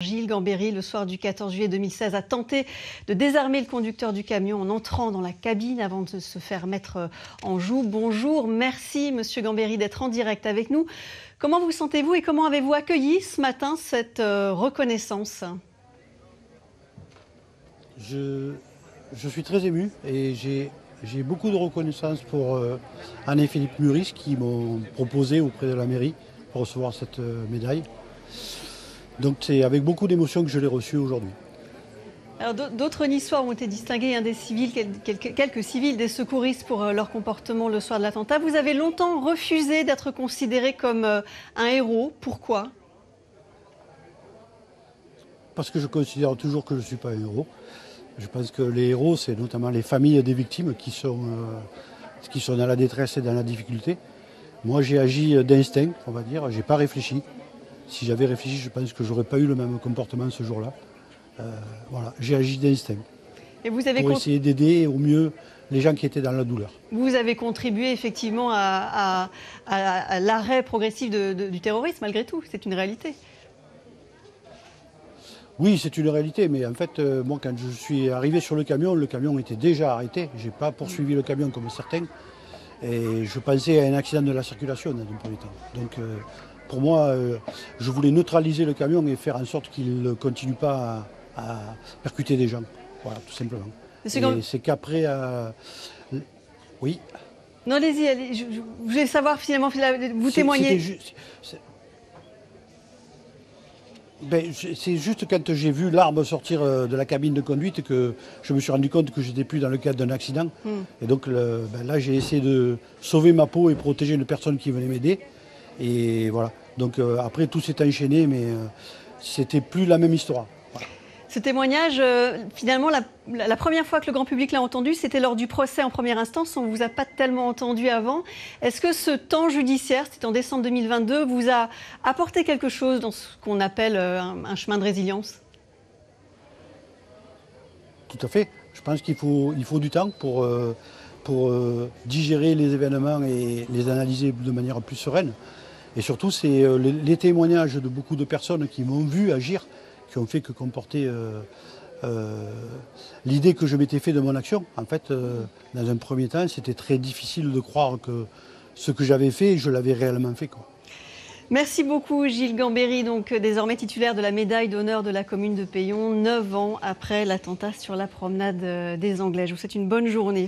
Gilles Gambéry, le soir du 14 juillet 2016, a tenté de désarmer le conducteur du camion en entrant dans la cabine avant de se faire mettre en joue. Bonjour, merci Monsieur Gambéry d'être en direct avec nous. Comment vous sentez-vous et comment avez-vous accueilli ce matin cette reconnaissance ? Je suis très ému et j'ai beaucoup de reconnaissance pour Anne et Philippe Muris qui m'ont proposé auprès de la mairie pour recevoir cette médaille. Donc c'est avec beaucoup d'émotion que je l'ai reçue aujourd'hui. Alors d'autres niçois ont été distingués, des civils, quelques civils, des secouristes pour leur comportement le soir de l'attentat. Vous avez longtemps refusé d'être considéré comme un héros. Pourquoi ? Parce que je considère toujours que je ne suis pas un héros. Je pense que les héros, c'est notamment les familles des victimes qui sont dans la détresse et dans la difficulté. Moi, j'ai agi d'instinct, on va dire. Je n'ai pas réfléchi. Si j'avais réfléchi, je pense que je n'aurais pas eu le même comportement ce jour-là. Voilà, j'ai agi d'instinct. Et vous avez pour essayer d'aider au mieux les gens qui étaient dans la douleur. Vous avez contribué effectivement à l'arrêt progressif du terrorisme, malgré tout. C'est une réalité. Oui, c'est une réalité, mais en fait, moi, quand je suis arrivé sur le camion était déjà arrêté. Je n'ai pas poursuivi le camion comme certains. Et je pensais à un accident de la circulation dans un premier temps. Donc, pour moi, je voulais neutraliser le camion et faire en sorte qu'il ne continue pas à percuter des gens. Voilà, tout simplement. Et c'est qu'après... Oui. Non, allez-y. Je voulais savoir finalement, vous témoignez... C'est juste quand j'ai vu l'arme sortir de la cabine de conduite que je me suis rendu compte que j'étais plus dans le cadre d'un accident. Et donc là, j'ai essayé de sauver ma peau et protéger une personne qui venait m'aider. Et voilà. Donc après, tout s'est enchaîné, mais c'était plus la même histoire. Voilà. Ce témoignage, finalement, la première fois que le grand public l'a entendu, c'était lors du procès en première instance. On ne vous a pas tellement entendu avant. Est-ce que ce temps judiciaire, c'était en décembre 2022, vous a apporté quelque chose dans ce qu'on appelle un chemin de résilience ? Tout à fait. Je pense qu'il faut du temps pour digérer les événements et les analyser de manière plus sereine. Et surtout, c'est les témoignages de beaucoup de personnes qui m'ont vu agir, qui ont fait que comporter l'idée que je m'étais fait de mon action. En fait, dans un premier temps, c'était très difficile de croire que ce que j'avais fait, je l'avais réellement fait, quoi. Merci beaucoup Gilles Gambéry, donc désormais titulaire de la médaille d'honneur de la commune de Peillon, 9 ans après l'attentat sur la promenade des Anglais. Je vous souhaite une bonne journée.